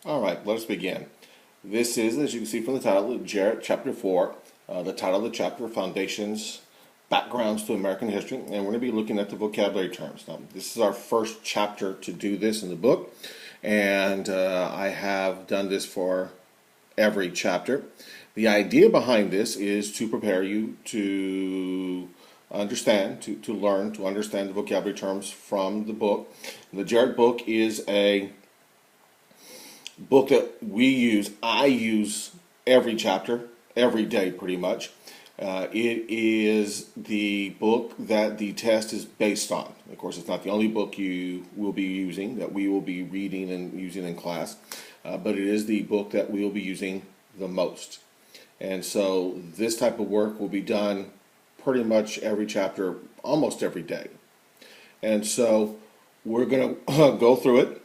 All right, let us begin. This is, as you can see from the title, Jarrett Chapter 4. The title of the chapter, Foundations, Backgrounds to American History, and we're going to be looking at the vocabulary terms. Now, this is our first chapter to do this in the book, and I have done this for every chapter. The idea behind this is to prepare you to understand, to learn, to understand the vocabulary terms from the book. The Jarrett book is a book that I use every chapter, every day pretty much. It is the book that the test is based on. Of course, it's not the only book you will be using, that we will be reading and using in class, but it is the book that we will be using the most. And so this type of work will be done pretty much every chapter, almost every day. And so we're going to go through it.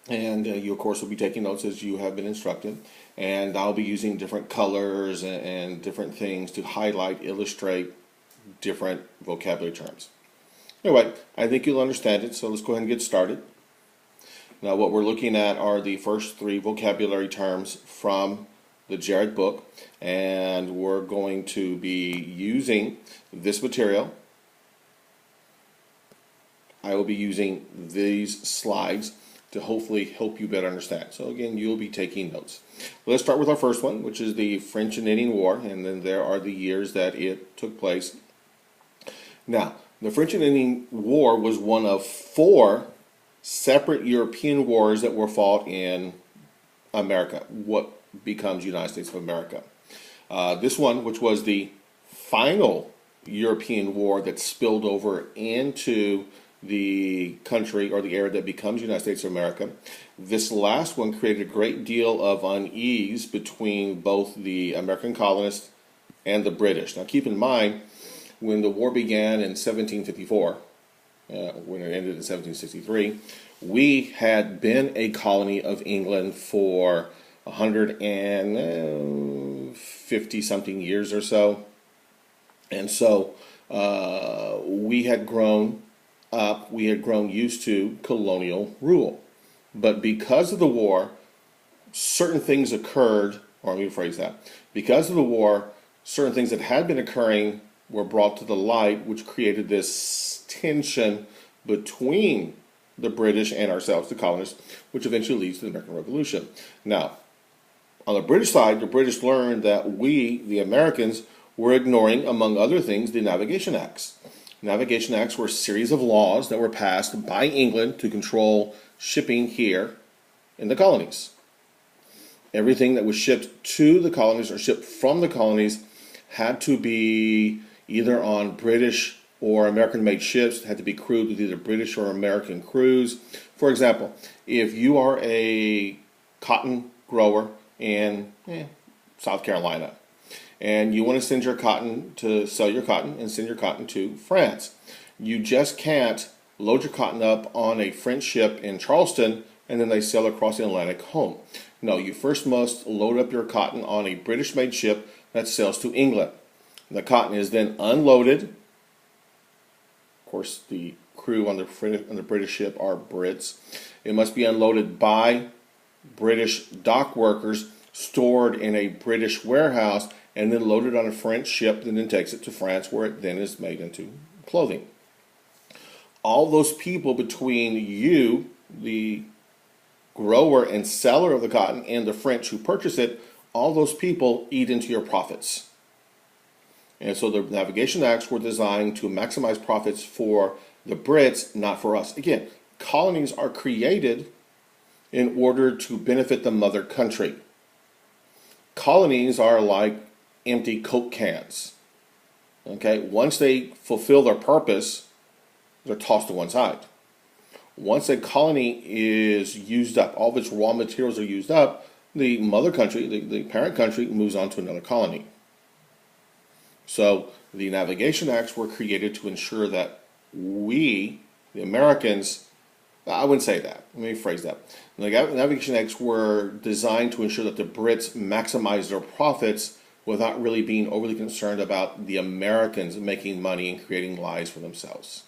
And you, of course, will be taking notes as you have been instructed. And I'll be using different colors and different things to highlight, illustrate different vocabulary terms. Anyway, I think you'll understand it, so let's go ahead and get started. Now, what we're looking at are the first three vocabulary terms from the Jarrett book. And we're going to be using this material. I will be using these slides to hopefully help you better understand. So again, you'll be taking notes. Let's start with our first one, which is the French and Indian War, and then there are the years that it took place. Now, the French and Indian War was one of 4 separate European wars that were fought in America, what becomes United States of America. This one, which was the final European war that spilled over into the country or the area that becomes United States of America. This last one created a great deal of unease between both the American colonists and the British. Now keep in mind, when the war began in 1754, when it ended in 1763, we had been a colony of England for 150 something years or so. And so we had grown up, we had grown used to colonial rule. But because of the war, certain things occurred, or let me rephrase that. Because of the war, certain things that had been occurring were brought to the light, which created this tension between the British and ourselves, the colonists, which eventually leads to the American Revolution. Now, on the British side, the British learned that we, the Americans, were ignoring, among other things, the Navigation Acts. Navigation Acts were a series of laws that were passed by England to control shipping here in the colonies. Everything that was shipped to the colonies or shipped from the colonies had to be either on British or American-made ships, had to be crewed with either British or American crews. For example, if you are a cotton grower in South Carolina, and you want to send your cotton to sell your cotton and send your cotton to France, you just can't load your cotton up on a French ship in Charleston and then they sail across the Atlantic home. No, you first must load up your cotton on a British-made ship that sails to England. The cotton is then unloaded. Of course, the crew on the British ship are Brits. It must be unloaded by British dock workers, stored in a British warehouse, and then loaded on a French ship, and then takes it to France, where it then is made into clothing. All those people between you, the grower and seller of the cotton, and the French who purchase it, all those people eat into your profits. And so the Navigation Acts were designed to maximize profits for the Brits, not for us. Again, colonies are created in order to benefit the mother country. Colonies are like empty Coke cans. Okay, once they fulfill their purpose, they're tossed to one side. Once a colony is used up, all of its raw materials are used up, the mother country, the parent country, moves on to another colony. So the Navigation Acts were created to ensure that we, the Americans, I wouldn't say that. Let me phrase that. The Navigation Acts were designed to ensure that the Brits maximize their profits without really being overly concerned about the Americans making money and creating lives for themselves.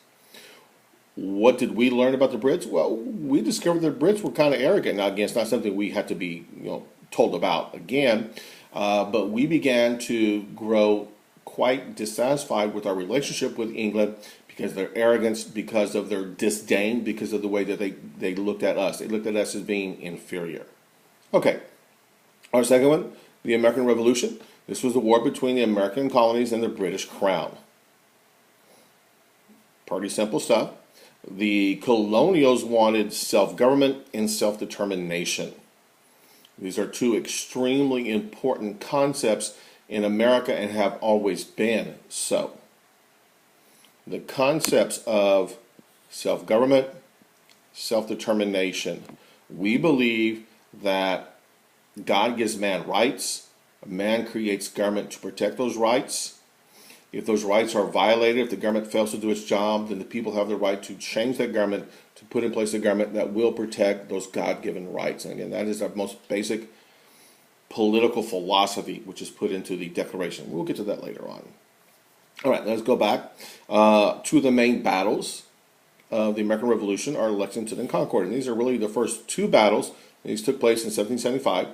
What did we learn about the Brits? Well, we discovered the Brits were kind of arrogant. Now, again, it's not something we had to be, told about again, but we began to grow quite dissatisfied with our relationship with England because of their arrogance, because of their disdain, because of the way that they looked at us. They looked at us as being inferior. Okay, our second one, the American Revolution. This was the war between the American colonies and the British Crown. Pretty simple stuff. The colonials wanted self-government and self-determination. These are two extremely important concepts in America and have always been so. The concepts of self-government, self-determination. We believe that God gives man rights. Man creates government to protect those rights. If those rights are violated, if the government fails to do its job, then the people have the right to change that government, to put in place a government that will protect those God-given rights. And again, that is our most basic political philosophy, which is put into the Declaration. We'll get to that later on. All right, let's go back to the main battles of the American Revolution are Lexington and Concord. And these are really the first two battles. These took place in 1775.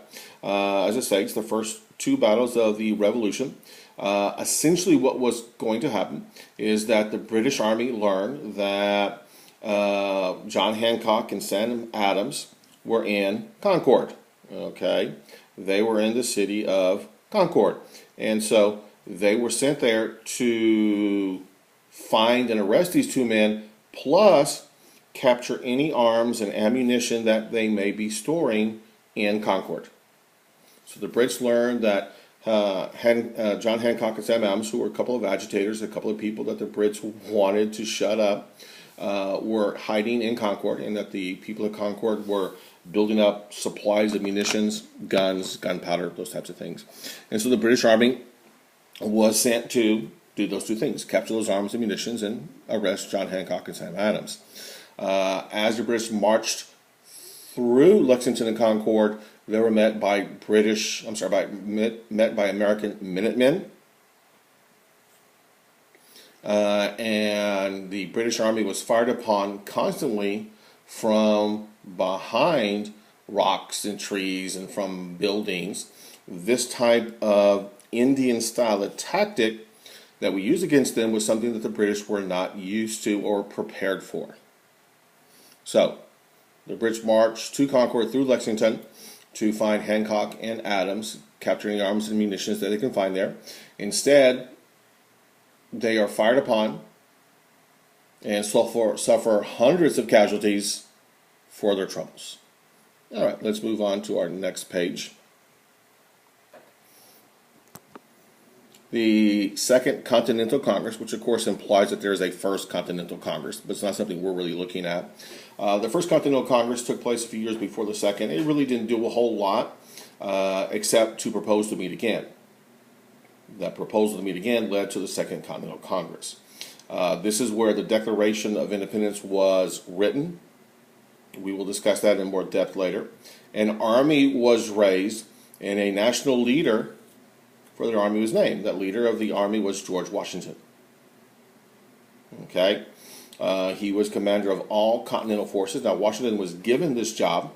As I say, it's the first two battles of the Revolution. Essentially what was going to happen is that the British Army learned that John Hancock and Sam Adams were in Concord. Okay, they were in the city of Concord. And so they were sent there to find and arrest these two men, plus capture any arms and ammunition that they may be storing in Concord. So the Brits learned that John Hancock and Sam Adams, who were a couple of agitators, a couple of people that the Brits wanted to shut up, were hiding in Concord, and that the people of Concord were building up supplies of munitions, guns, gunpowder, those types of things. And so the British Army was sent to do those two things, capture those arms and munitions and arrest John Hancock and Sam Adams. As the British marched through Lexington and Concord, they were met by American Minutemen. And the British Army was fired upon constantly from behind rocks and trees and from buildings. This type of Indian-style tactic that we used against them was something that the British were not used to or prepared for. So, the British marched to Concord through Lexington to find Hancock and Adams, capturing arms and munitions that they can find there. Instead, they are fired upon and suffer hundreds of casualties for their troubles. All right, let's move on to our next page. The Second Continental Congress, which of course implies that there is a First Continental Congress, but it's not something we're really looking at. The First Continental Congress took place a few years before the Second. It really didn't do a whole lot except to propose to meet again. That proposal to meet again led to the Second Continental Congress. This is where the Declaration of Independence was written. We will discuss that in more depth later. An army was raised, and a national leader for their army was named. That leader of the army was George Washington. Okay, he was commander of all continental forces. Now, Washington was given this job.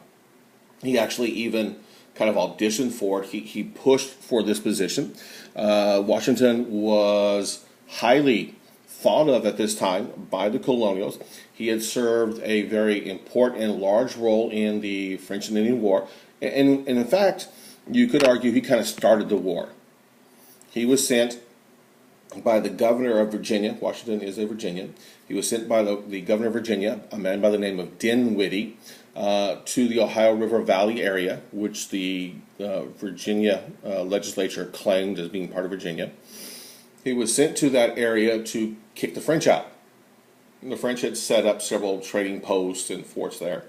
He actually even kind of auditioned for it. He pushed for this position. Washington was highly thought of at this time by the colonials. He had served a very important and large role in the French and Indian War. And in fact, you could argue he kind of started the war. He was sent by the governor of Virginia. Washington is a Virginian. He was sent by the governor of Virginia, a man by the name of Dinwiddie, to the Ohio River Valley area, which the Virginia legislature claimed as being part of Virginia. He was sent to that area to kick the French out. And the French had set up several trading posts and forts there.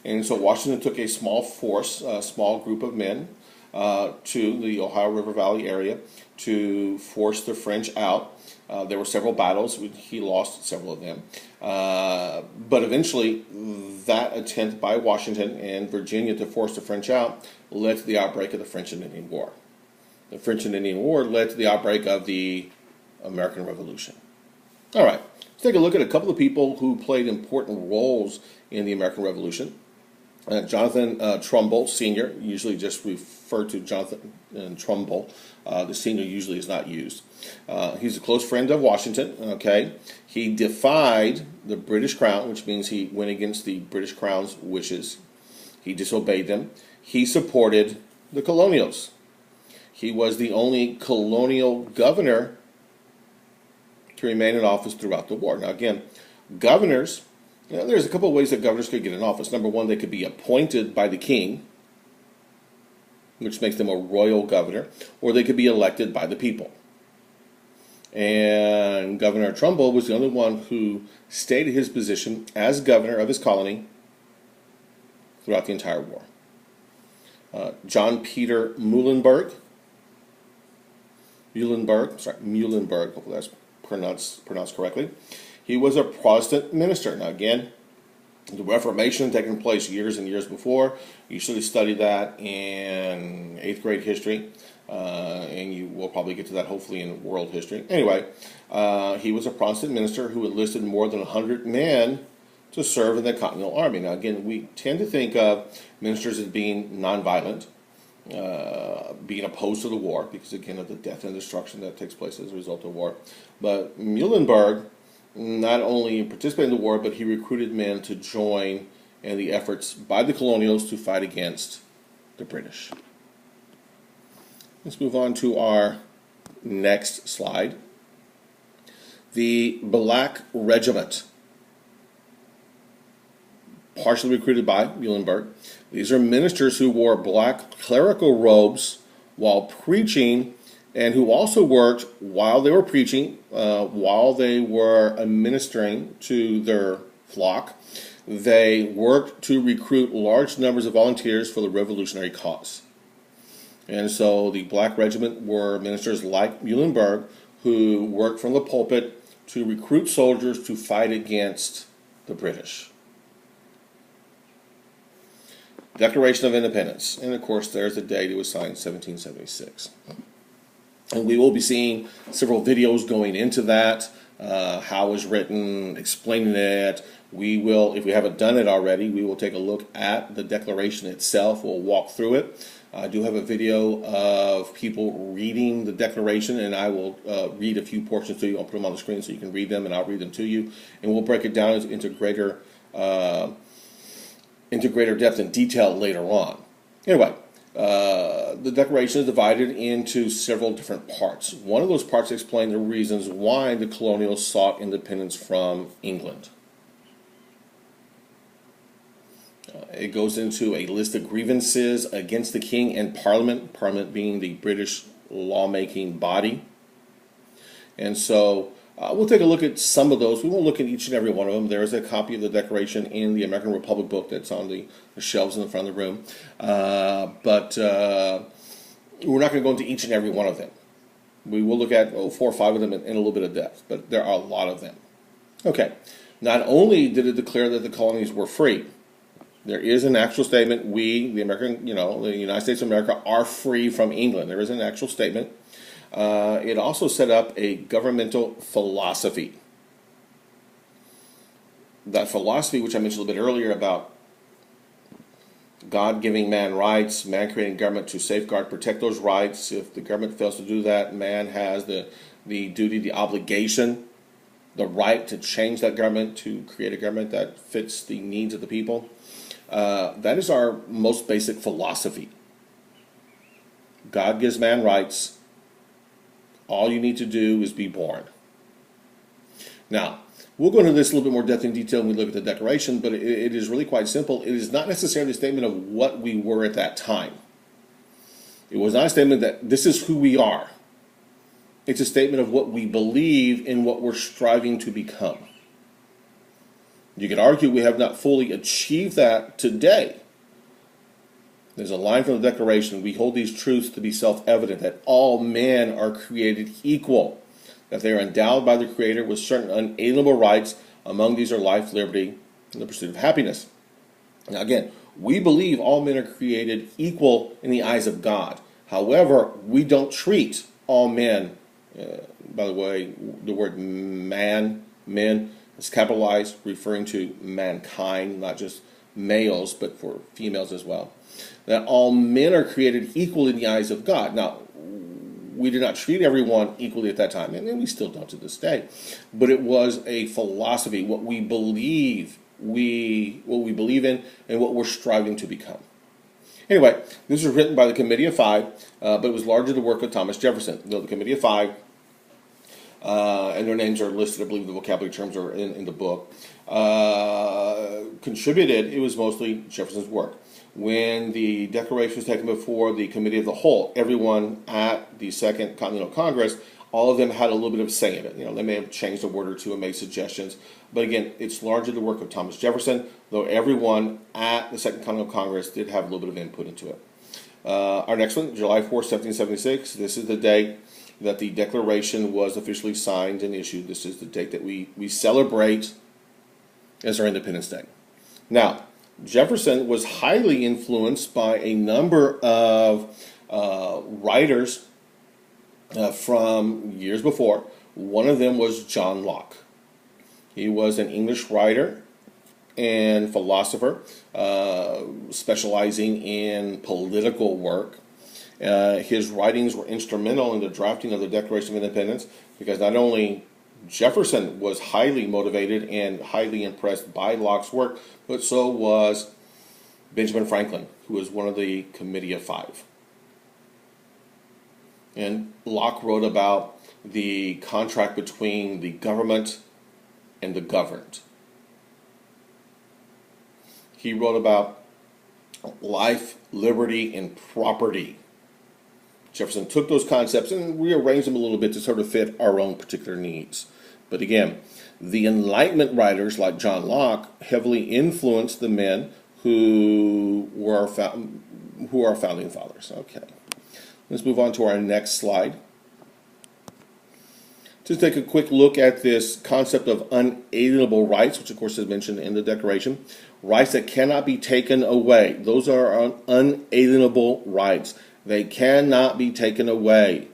And so Washington took a small force, a small group of men, to the Ohio River Valley area to force the French out. There were several battles. He lost several of them. But eventually, that attempt by Washington and Virginia to force the French out led to the outbreak of the French and Indian War. The French and Indian War led to the outbreak of the American Revolution. All right, Let's take a look at a couple of people who played important roles in the American Revolution. Jonathan Trumbull Sr., usually just referred to Jonathan Trumbull. The senior usually is not used. He's a close friend of Washington, okay? He defied the British Crown, which means he went against the British Crown's wishes. He disobeyed them. He supported the colonials. He was the only colonial governor to remain in office throughout the war. Now again, governors, there's a couple of ways that governors could get in office. Number one, they could be appointed by the king, which makes them a royal governor, or they could be elected by the people. And Governor Trumbull was the only one who stayed in his position as governor of his colony throughout the entire war. John Peter Muhlenberg, hopefully that's pronounced correctly. He was a Protestant minister. Now again, the Reformation taking place years and years before. You should have studied that in 8th grade history, and you will probably get to that hopefully in world history. Anyway, he was a Protestant minister who enlisted more than 100 men to serve in the Continental Army. Now again, we tend to think of ministers as being nonviolent, being opposed to the war, because again of the death and destruction that takes place as a result of war. But Muhlenberg not only participated in the war, but he recruited men to join in the efforts by the colonials to fight against the British. Let's move on to our next slide. The Black Regiment, partially recruited by Muhlenberg. These are ministers who wore black clerical robes while preaching, and who also worked while they were preaching, while they were administering to their flock. They worked to recruit large numbers of volunteers for the revolutionary cause. And so the Black Regiment were ministers like Muhlenberg who worked from the pulpit to recruit soldiers to fight against the British. Declaration of Independence. And of course, there's the date it was signed, 1776. And we will be seeing several videos going into that, how it was written, explaining it. We will, if we haven't done it already, we will take a look at the Declaration itself. We'll walk through it. I do have a video of people reading the Declaration, and I will read a few portions to you. I'll put them on the screen so you can read them, and I'll read them to you. And we'll break it down into greater depth and detail later on. Anyway, the Declaration is divided into several different parts. One of those parts explain the reasons why the colonials sought independence from England. It goes into a list of grievances against the king and Parliament, Parliament being the British lawmaking body. And so we'll take a look at some of those. We won't look at each and every one of them. There is a copy of the Declaration in the American Republic book that's on the shelves in the front of the room. But we're not going to go into each and every one of them. We will look at 4 or 5 of them in a little bit of depth, but there are a lot of them. Okay, not only did it declare that the colonies were free, there is an actual statement, we, the American, the United States of America, are free from England. There is an actual statement. It also set up a governmental philosophy. That philosophy, which I mentioned a little bit earlier about God giving man rights, man creating government to safeguard, protect those rights. If the government fails to do that, man has the duty, the obligation, the right to change that government, to create a government that fits the needs of the people. That is our most basic philosophy. God gives man rights. All you need to do is be born. Now, we'll go into this a little bit more depth and detail when we look at the Declaration, but it is really quite simple. It is not necessarily a statement of what we were at that time. It was not a statement that this is who we are. It's a statement of what we believe and what we're striving to become. You could argue we have not fully achieved that today. There's a line from the Declaration: we hold these truths to be self-evident, that all men are created equal, that they are endowed by the Creator with certain unalienable rights. Among these are life, liberty, and the pursuit of happiness. Now again, we believe all men are created equal in the eyes of God. However, we don't treat all men, by the way, the word man Men is capitalized, referring to mankind, not just males, but for females as well. That all men are created equal in the eyes of God. Now, we did not treat everyone equally at that time, and we still don't to this day. But it was a philosophy, what we believe, what we believe in, and what we're striving to become. Anyway, this was written by the Committee of Five, but it was largely the work of Thomas Jefferson. The Committee of Five, and their names are listed, I believe the vocabulary terms are in the book, contributed. It was mostly Jefferson's work. When the Declaration was taken before the Committee of the Whole, everyone at the Second Continental Congress, all of them had a little bit of a say in it. They may have changed a word or two and made suggestions. But again, it's largely the work of Thomas Jefferson, though everyone at the Second Continental Congress did have a little bit of input into it. Our next one, July 4th, 1776. This is the date that the Declaration was officially signed and issued. This is the date that we celebrate as our Independence Day. Now, Jefferson was highly influenced by a number of writers from years before. One of them was John Locke. He was an English writer and philosopher, specializing in political work. His writings were instrumental in the drafting of the Declaration of Independence, because not only Jefferson was highly motivated and highly impressed by Locke's work, but so was Benjamin Franklin, who was one of the Committee of Five. And Locke wrote about the contract between the government and the governed. He wrote about life, liberty, and property. Jefferson took those concepts and rearranged them a little bit to sort of fit our own particular needs. But again, the Enlightenment writers like John Locke heavily influenced the men who were our founding fathers. Okay, let's move on to our next slide. Just take a quick look at this concept of unalienable rights, which of course is mentioned in the Declaration. Rights that cannot be taken away. Those are unalienable rights. They cannot be taken away.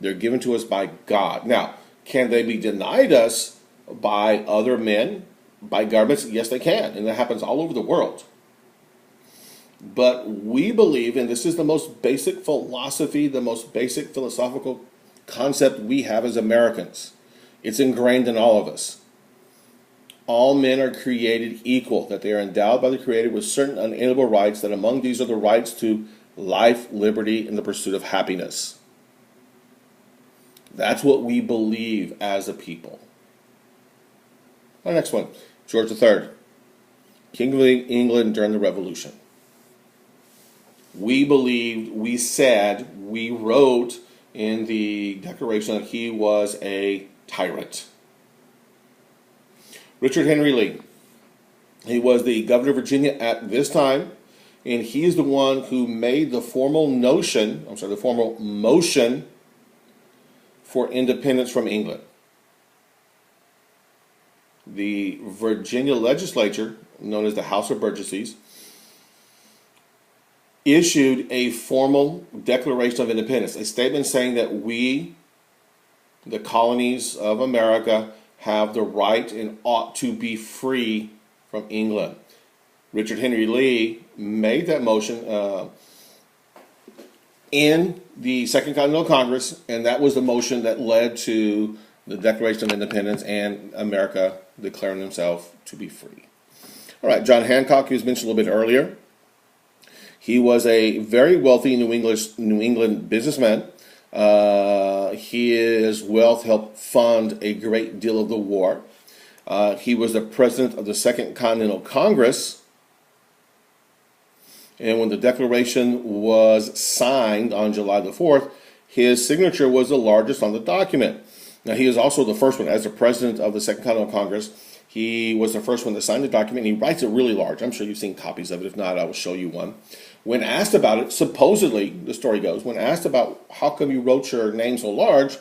They're given to us by God. Now, can they be denied us by other men, by governments? Yes, they can, and that happens all over the world. But we believe, and this is the most basic philosophy, the most basic philosophical concept we have as Americans. It's ingrained in all of us. All men are created equal, that they are endowed by the Creator with certain unalienable rights, that among these are the rights to life, liberty, and the pursuit of happiness. That's what we believe as a people. Our next one, George III, King of England during the Revolution. We believed, we said, we wrote in the Declaration that he was a tyrant. Richard Henry Lee, he was the governor of Virginia at this time, and he is the one who made the formal motion for independence from England. The Virginia legislature, known as the House of Burgesses, issued a formal Declaration of Independence, a statement saying that we, the colonies of America, have the right and ought to be free from England. Richard Henry Lee made that motion in the Second Continental Congress, and that was the motion that led to the Declaration of Independence and America declaring themselves to be free. All right, John Hancock, who was mentioned a little bit earlier. He was a very wealthy New England businessman. His wealth helped fund a great deal of the war. He was the president of the Second Continental Congress. And when the Declaration was signed on July the 4th, his signature was the largest on the document. Now, he is also the first one, as the president of the Second Continental Congress, he was the first one to sign the document. He writes it really large. I'm sure you've seen copies of it. If not, I will show you one. When asked about it, supposedly, the story goes, when asked about how come you wrote your name so large,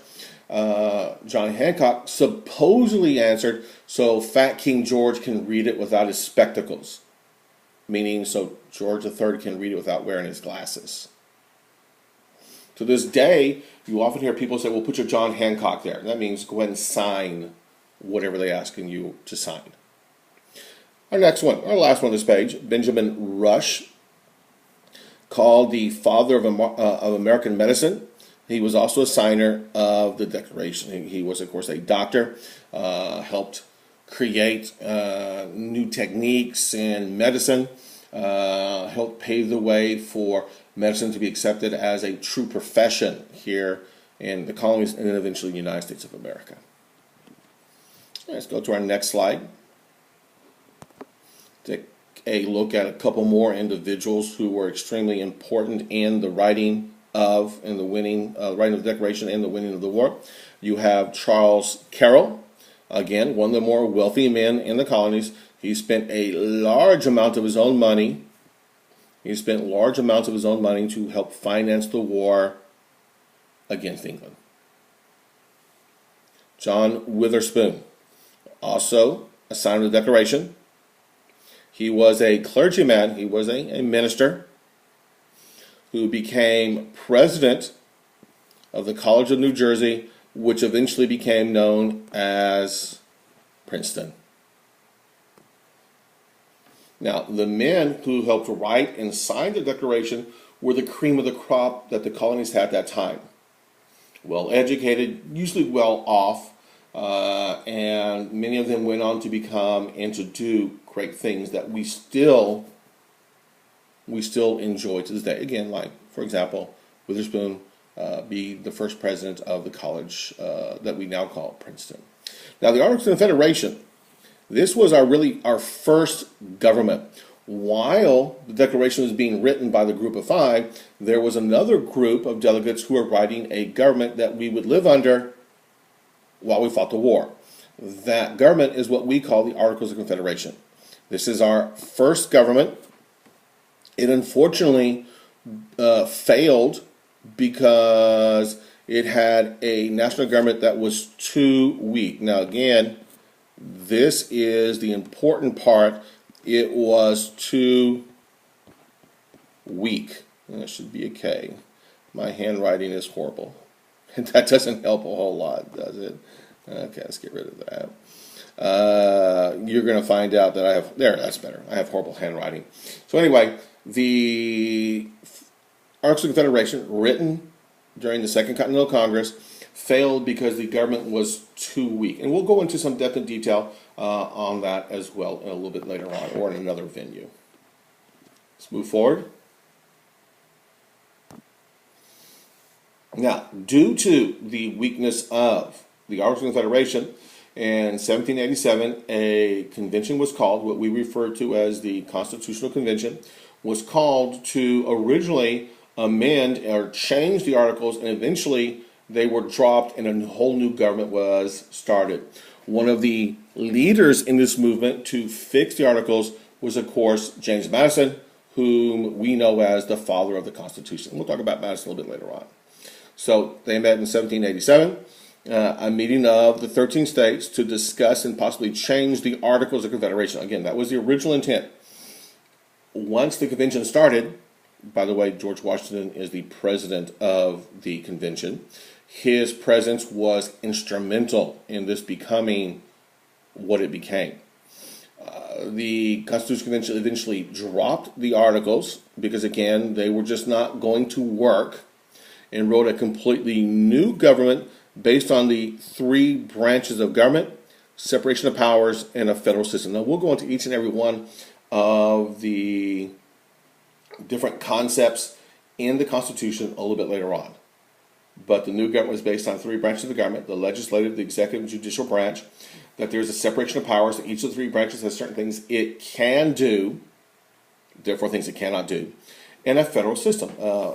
John Hancock supposedly answered, so Fat King George can read it without his spectacles. Meaning, so George III can read it without wearing his glasses. To this day, you often hear people say, well, put your John Hancock there. That means go ahead and sign whatever they ask you to sign. Our next one, our last one on this page, Benjamin Rush, called the father of American medicine. He was also a signer of the Declaration. He was, of course, a doctor, helped create new techniques in medicine, helped pave the way for medicine to be accepted as a true profession here in the colonies and then eventually the United States of America. Let's go to our next slide. Take a look at a couple more individuals who were extremely important in the writing of and the writing of the Declaration and the winning of the war. You have Charles Carroll, again, one of the more wealthy men in the colonies. He spent a large amount of his own money. He spent large amounts of his own money to help finance the war against England. John Witherspoon, also a signer of the Declaration. He was a clergyman, he was a minister who became president of the College of New Jersey, which eventually became known as Princeton. Now, the men who helped write and sign the Declaration were the cream of the crop that the colonies had at that time. Well educated, usually well off, and many of them went on to become and to do great things that we still enjoy to this day. Again, like, for example, Witherspoon be the first president of the college that we now call Princeton. Now, the Articles of Confederation, this was our first government. While the Declaration was being written by the Group of Five, there was another group of delegates who were writing a government that we would live under while we fought the war. That government is what we call the Articles of Confederation. This is our first government. It unfortunately failed because it had a national government that was too weak. Now again, this is the important part. It was too weak. That should be a K. My handwriting is horrible. That doesn't help a whole lot, does it? Okay, let's get rid of that. You're going to find out that I have, that's better. I have horrible handwriting. So anyway, the Articles of Confederation, written during the Second Continental Congress, failed because the government was too weak. And we'll go into some depth and detail on that as well a little bit later on, or in another venue. Let's move forward. Now, due to the weakness of the Articles of Confederation, in 1787, a convention was called, what we refer to as the Constitutional Convention, was called to originally amend or change the Articles, and eventually they were dropped and a whole new government was started. One of the leaders in this movement to fix the Articles was, of course, James Madison, whom we know as the father of the Constitution. We'll talk about Madison a little bit later on. So they met in 1787, a meeting of the 13 states to discuss and possibly change the Articles of Confederation. Again, that was the original intent. Once the convention started, by the way, George Washington is the president of the convention. His presence was instrumental in this becoming what it became. The Constitutional Convention eventually dropped the Articles because, again, they were just not going to work, and wrote a completely new government based on the three branches of government, separation of powers, and a federal system. Now, we'll go into each and every one of the different concepts in the Constitution a little bit later on. But the new government was based on three branches of the government, the legislative, the executive, and judicial branch, that there's a separation of powers, that each of the three branches has certain things it can do, therefore things it cannot do, and a federal system.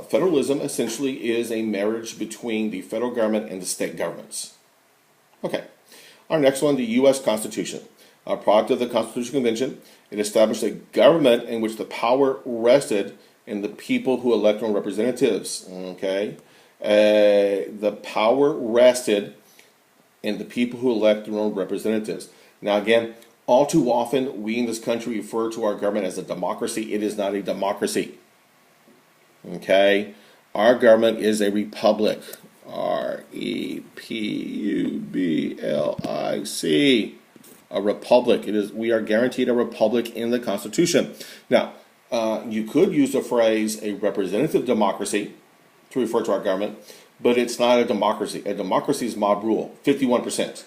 Federalism essentially is a marriage between the federal government and the state governments. Okay, our next one, the U.S. Constitution. A product of the Constitutional Convention, it established a government in which the power rested in the people who elect their own representatives. Okay, the power rested in the people who elect their own representatives. Now again, all too often we in this country refer to our government as a democracy. It is not a democracy. Okay, our government is a republic. R-E-P-U-B-L-I-C. A republic. We are guaranteed a republic in the Constitution. Now, you could use the phrase a representative democracy to refer to our government, but it's not a democracy. A democracy is mob rule, 51%.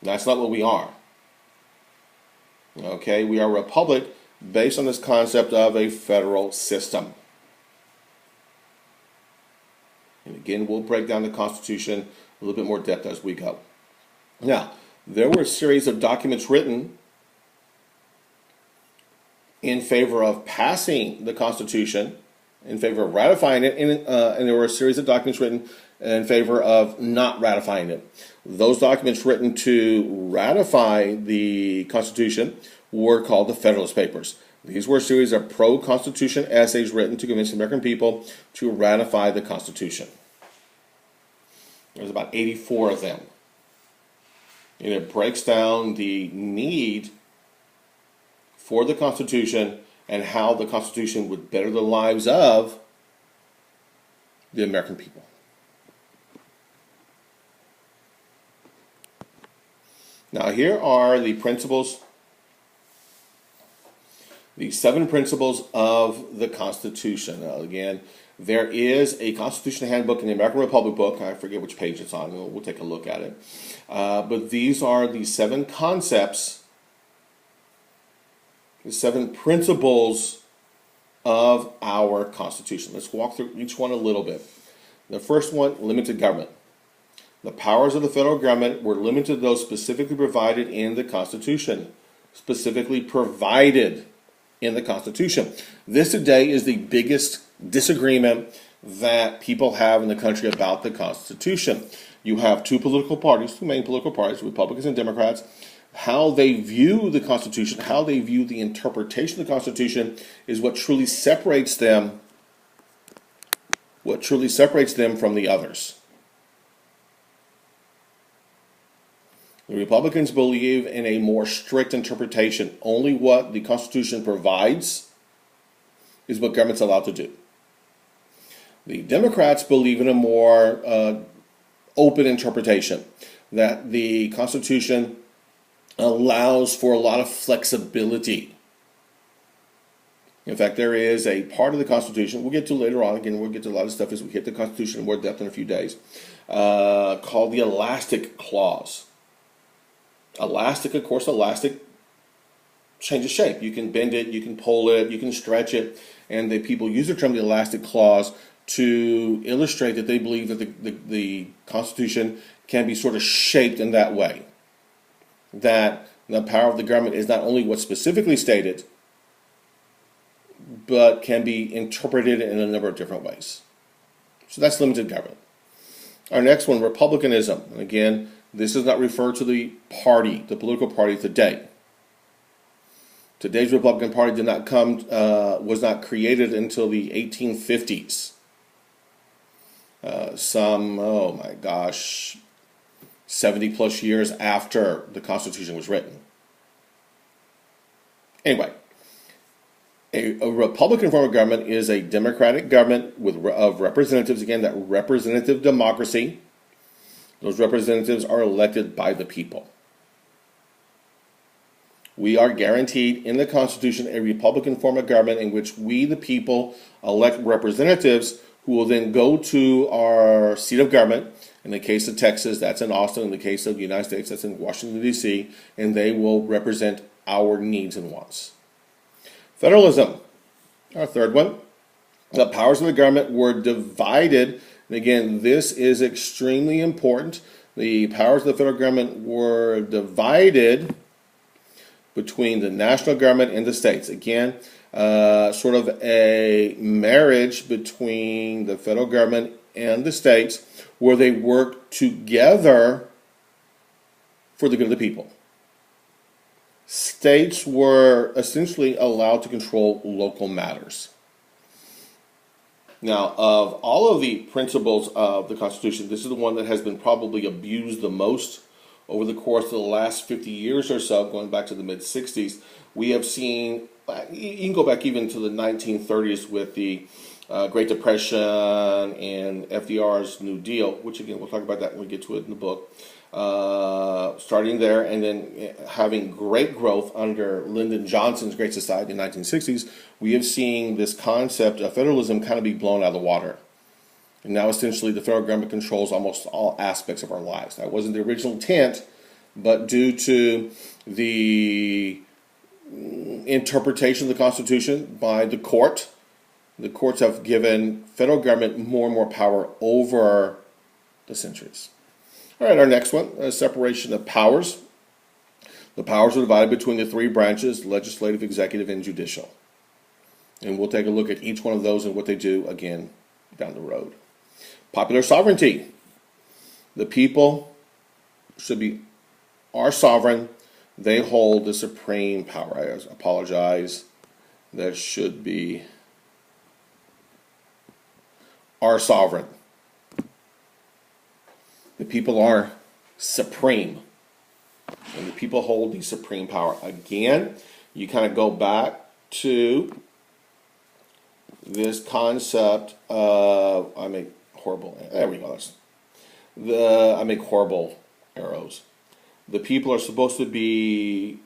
That's not what we are. Okay, we are a republic based on this concept of a federal system. And again, we'll break down the Constitution a little bit more depth as we go. Now, there were a series of documents written in favor of passing the Constitution, in favor of ratifying it, and there were a series of documents written in favor of not ratifying it. Those documents written to ratify the Constitution were called the Federalist Papers. These were a series of pro-Constitution essays written to convince the American people to ratify the Constitution. There's about 84 of them. And it breaks down the need for the Constitution and how the Constitution would better the lives of the American people. Now, here are the principles, the 7 principles of the Constitution. Now, again, there is a Constitution handbook in the American Republic book. I forget which page it's on. We'll take a look at it. But these are the 7 concepts, the 7 principles of our Constitution. Let's walk through each one a little bit. The first one, limited government. The powers of the federal government were limited to those specifically provided in the Constitution. Specifically provided in the Constitution. This today is the biggest disagreement that people have in the country about the Constitution. You have two main political parties, Republicans and Democrats. How they view the Constitution, how they view the interpretation of the Constitution is what truly separates them from the others. The Republicans believe in a more strict interpretation. Only what the Constitution provides is what government's allowed to do. The Democrats believe in a more open interpretation, that the Constitution allows for a lot of flexibility. In fact, there is a part of the Constitution, we'll get to later on, again, we'll get to a lot of stuff as we hit the Constitution in more depth in a few days, called the Elastic Clause. Elastic changes shape. You can bend it, you can pull it, you can stretch it, and the people use the term the Elastic Clause to illustrate that they believe that the Constitution can be sort of shaped in that way. That the power of the government is not only what's specifically stated, but can be interpreted in a number of different ways. So that's limited government. Our next one, republicanism. And again, this does not refer to the party, the political party today. Today's Republican Party was not created until the 1850s. 70 plus years after the Constitution was written. Anyway, a Republican form of government is a democratic government of representatives, again, that representative democracy. Those representatives are elected by the people. We are guaranteed in the Constitution a Republican form of government in which we, the people, elect representatives who will then go to our seat of government. In the case of Texas, that's in Austin. In the case of the United States, that's in Washington, D.C., and they will represent our needs and wants. Federalism, our third one. The powers of the government were divided. And again, this is extremely important. The powers of the federal government were divided between the national government and the states. Again, sort of a marriage between the federal government and the states where they work together for the good of the people. States were essentially allowed to control local matters. Now, of all of the principles of the Constitution, this is the one that has been probably abused the most over the course of the last 50 years or so, going back to the mid-60s. We have seen, you can go back even to the 1930s with the Great Depression and FDR's New Deal, which again, we'll talk about that when we get to it in the book. Starting there and then having great growth under Lyndon Johnson's Great Society in the 1960s, we have seen this concept of federalism kind of be blown out of the water. And now essentially the federal government controls almost all aspects of our lives. That wasn't the original intent, but due to the interpretation of the Constitution by the courts have given federal government more and more power over the centuries. All right, our next one, separation of powers. The powers are divided between the three branches, legislative, executive, and judicial. And we'll take a look at each one of those and what they do, again, down the road. Popular sovereignty. The people are sovereign. They hold the supreme power. I apologize. That should be are sovereign. The people are supreme. And the people hold the supreme power. Again, you kind of go back to this concept of, I make horrible arrows. The people are supposed to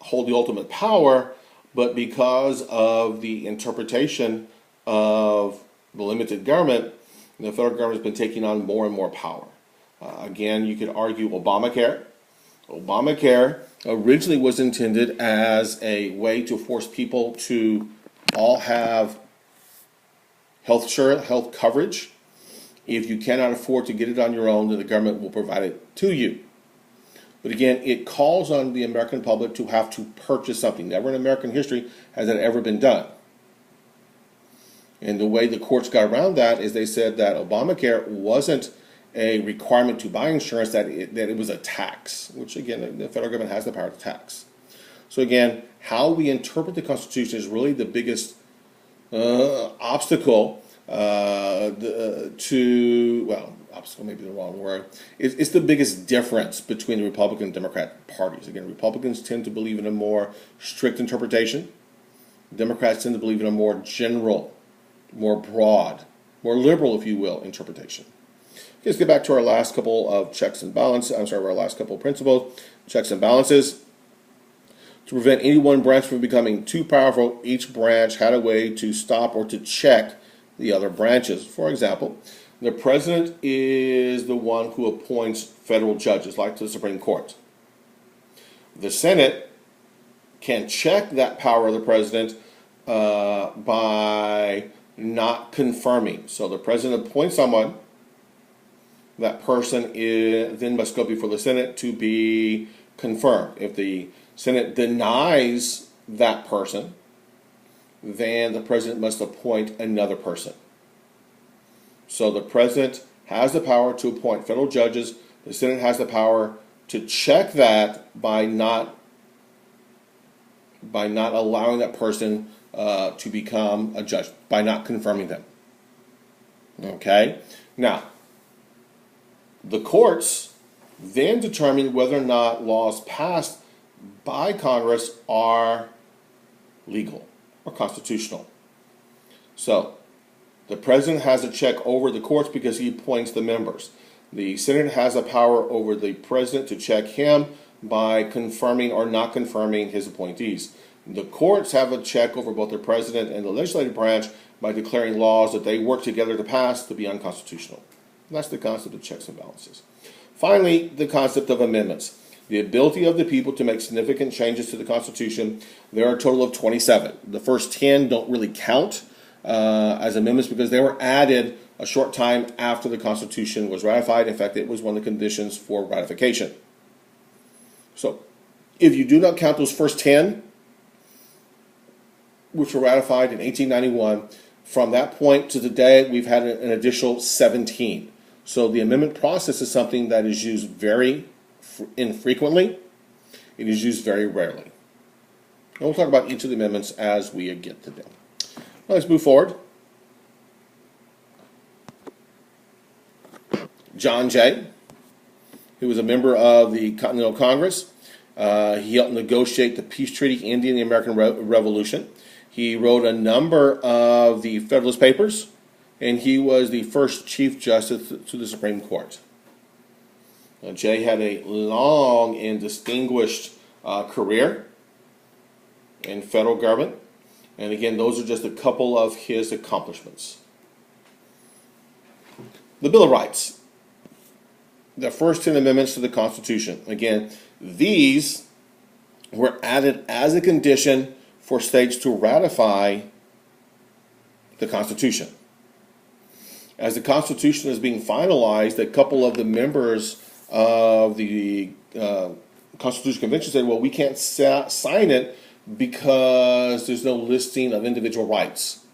hold the ultimate power, but because of the interpretation of the limited government, the federal government has been taking on more and more power. Again, you could argue Obamacare. Obamacare originally was intended as a way to force people to all have health coverage. If you cannot afford to get it on your own, then the government will provide it to you. But again, it calls on the American public to have to purchase something. Never in American history has that ever been done. And the way the courts got around that is they said that Obamacare wasn't a requirement to buy insurance, that it was a tax, which again, the federal government has the power to tax. So again, how we interpret the Constitution is really the biggest obstacle obstacle may be the wrong word. It's the biggest difference between the Republican and Democrat parties. Again, Republicans tend to believe in a more strict interpretation. Democrats tend to believe in a more general, more broad, more liberal, if you will, interpretation. Okay, let's get back to our last couple of our last couple of principles, checks and balances. To prevent any one branch from becoming too powerful, each branch had a way to stop or to check the other branches. For example, the president is the one who appoints federal judges, like the Supreme Court. The Senate can check that power of the president by not confirming. So the president appoints someone. That person then must go before the Senate to be confirmed. If the Senate denies that person, then the president must appoint another person. So the president has the power to appoint federal judges. The Senate has the power to check that by not allowing that person to become a judge, by not confirming them. Okay? Now, the courts then determine whether or not laws passed by Congress are legal or constitutional. So, the president has a check over the courts because he appoints the members. The Senate has a power over the president to check him by confirming or not confirming his appointees. The courts have a check over both the president and the legislative branch by declaring laws that they work together to pass to be unconstitutional. And that's the concept of checks and balances. Finally, the concept of amendments. The ability of the people to make significant changes to the Constitution. There are a total of 27. The first 10 don't really count as amendments because they were added a short time after the Constitution was ratified. In fact, it was one of the conditions for ratification. So, if you do not count those first 10, which were ratified in 1891, from that point to today, we've had an additional 17. So the amendment process is something that is used very infrequently. It is used very rarely. And we'll talk about each of the amendments as we get to them. Well, let's move forward. John Jay, who was a member of the Continental Congress. He helped negotiate the peace treaty ending the American Revolution. He wrote a number of the Federalist Papers, and he was the first Chief Justice to the Supreme Court. Jay had a long and distinguished career in federal government. And again, those are just a couple of his accomplishments. The Bill of Rights. The first 10 amendments to the Constitution. Again, these were added as a condition for states to ratify the Constitution. As the Constitution is being finalized, a couple of the members of the Constitutional Convention said, well, we can't sign it because there's no listing of individual rights.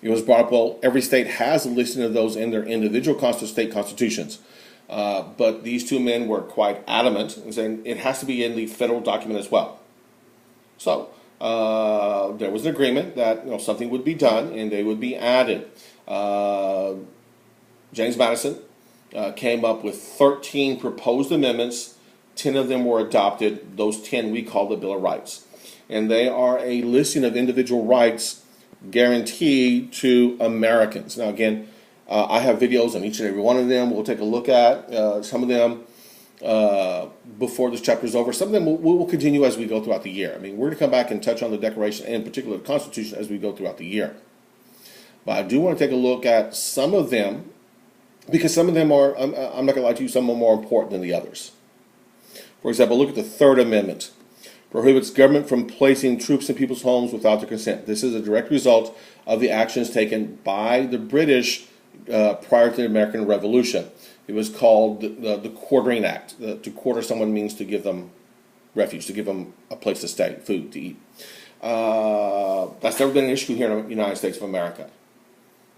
It was brought up, well, every state has a listing of those in their individual state constitutions. But these two men were quite adamant in saying it has to be in the federal document as well. So there was an agreement that something would be done and they would be added. James Madison came up with 13 proposed amendments. 10 of them were adopted. Those 10 we call the Bill of Rights. And they are a listing of individual rights guaranteed to Americans. Now again, I have videos on each and every one of them. We'll take a look at some of them before this chapter is over. Some of them we will continue as we go throughout the year. I mean, we're going to come back and touch on the Declaration and in particular the Constitution as we go throughout the year. But I do want to take a look at some of them because some of them are, I'm not going to lie to you, some are more important than the others. For example, look at the Third Amendment. Prohibits government from placing troops in people's homes without their consent. This is a direct result of the actions taken by the British prior to the American Revolution. It was called the Quartering Act. To quarter someone means to give them refuge, to give them a place to stay, food to eat. That's never been an issue here in the United States of America.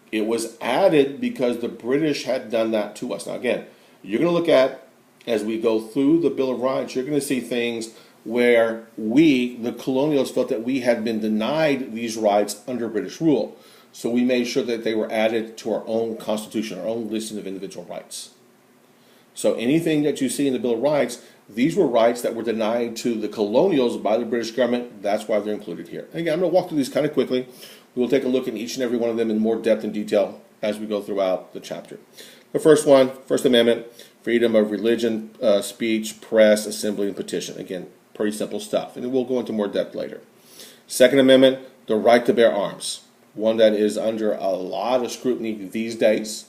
It was added because the British had done that to us. Now again, you're going to look at, as we go through the Bill of Rights, you're going to see things where we, the colonials, felt that we had been denied these rights under British rule. So we made sure that they were added to our own Constitution, our own listing of individual rights. So anything that you see in the Bill of Rights, these were rights that were denied to the colonials by the British government. That's why they're included here. And again, I'm going to walk through these kind of quickly. We'll take a look at each and every one of them in more depth and detail as we go throughout the chapter. The first one, First Amendment, freedom of religion, speech, press, assembly, and petition. Again, pretty simple stuff, and we'll go into more depth later. Second Amendment, the right to bear arms, one that is under a lot of scrutiny these days.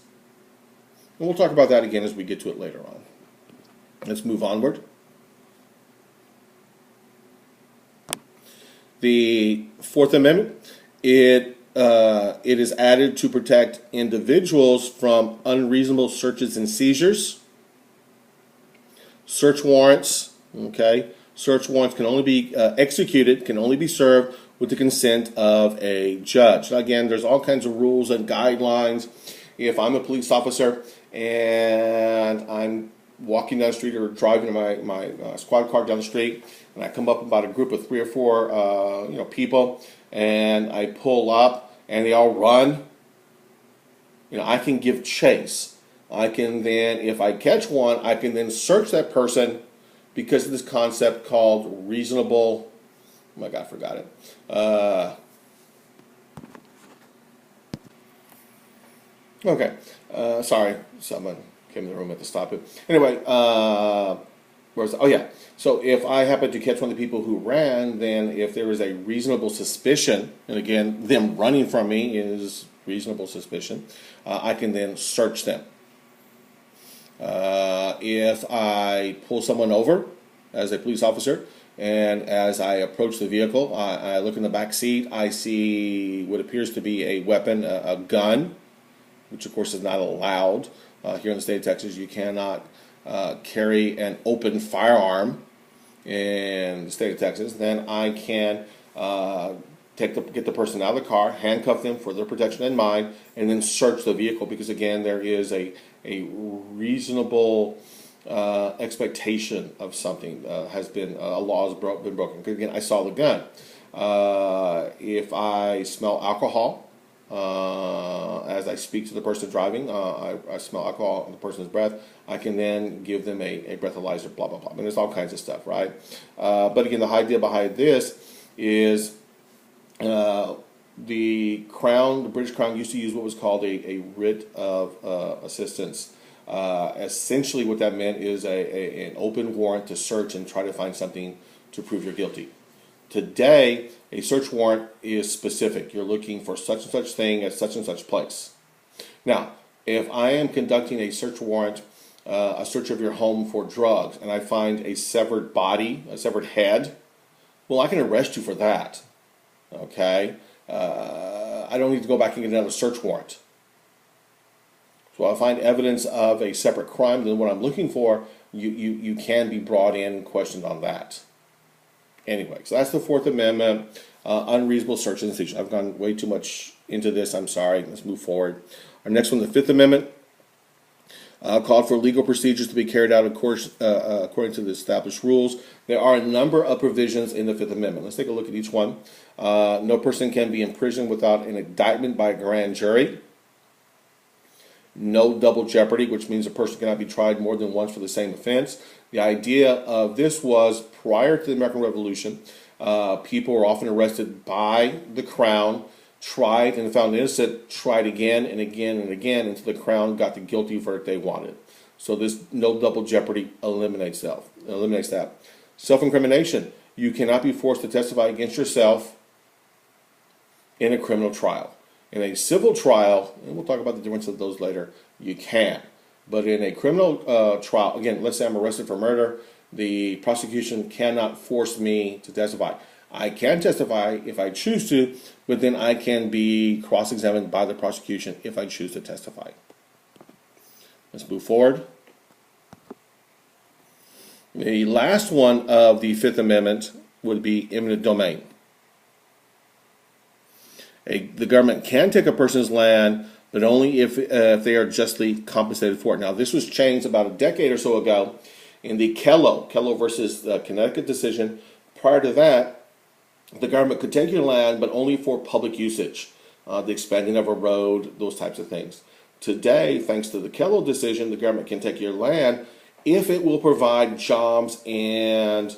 And we'll talk about that again as we get to it later on. Let's move onward. The Fourth Amendment, it is added to protect individuals from unreasonable searches and seizures. Search warrants, okay? Search warrants can only be executed, can only be served with the consent of a judge. Now again, there's all kinds of rules and guidelines. If I'm a police officer and I'm walking down the street or driving my squad car down the street, and I come up about a group of 3 or 4 people, and I pull up and they all run, I can give chase. I can then, if I catch one, I can then search that person because of this concept called reasonable, oh my God, I forgot it. Okay, sorry, someone came in the room at the stop it. Anyway, so if I happen to catch one of the people who ran, then if there is a reasonable suspicion, and again, them running from me is reasonable suspicion, I can then search them. If I pull someone over as a police officer, and as I approach the vehicle, I look in the back seat, I see what appears to be a weapon, a gun, which of course is not allowed here in the state of Texas. You cannot carry an open firearm in the state of Texas. Then I can get the person out of the car, handcuff them for their protection and mine, and then search the vehicle because again there is a reasonable expectation of something has been a law has been broken. Because again, I saw the gun. If I smell alcohol as I speak to the person driving, I smell alcohol in the person's breath, I can then give them a breathalyzer, blah, blah, blah. I mean, there's all kinds of stuff, right? But again, the idea behind this is Uh, the Crown, the British Crown, used to use what was called a writ of assistance. Essentially, what that meant is an open warrant to search and try to find something to prove you're guilty. Today, a search warrant is specific. You're looking for such and such thing at such and such place. Now, if I am conducting a search warrant, a search of your home for drugs, and I find a severed body, a severed head, well, I can arrest you for that. Okay? I don't need to go back and get another search warrant. So if I find evidence of a separate crime than what I'm looking for, you can be brought in and questioned on that. Anyway, so that's the Fourth Amendment, unreasonable search and seizure. I've gone way too much into this. I'm sorry. Let's move forward. Our next one, the Fifth Amendment, called for legal procedures to be carried out according to the established rules. There are a number of provisions in the Fifth Amendment. Let's take a look at each one. No person can be imprisoned without an indictment by a grand jury. No double jeopardy, which means a person cannot be tried more than once for the same offense. The idea of this was prior to the American Revolution, people were often arrested by the Crown, tried and found innocent, tried again and again and again until the Crown got the guilty verdict they wanted. So this no double jeopardy eliminates that. Self-incrimination. You cannot be forced to testify against yourself in a criminal trial. In a civil trial, and we'll talk about the difference of those later, you can. But in a criminal trial, again, let's say I'm arrested for murder, the prosecution cannot force me to testify. I can testify if I choose to, but then I can be cross-examined by the prosecution if I choose to testify. Let's move forward. The last one of the Fifth Amendment would be eminent domain. The government can take a person's land, but only if they are justly compensated for it. Now, this was changed about a decade or so ago in the Kello versus the Connecticut decision. Prior to that, the government could take your land, but only for public usage, the expanding of a road, those types of things. Today, thanks to the Kello decision, the government can take your land if it will provide jobs and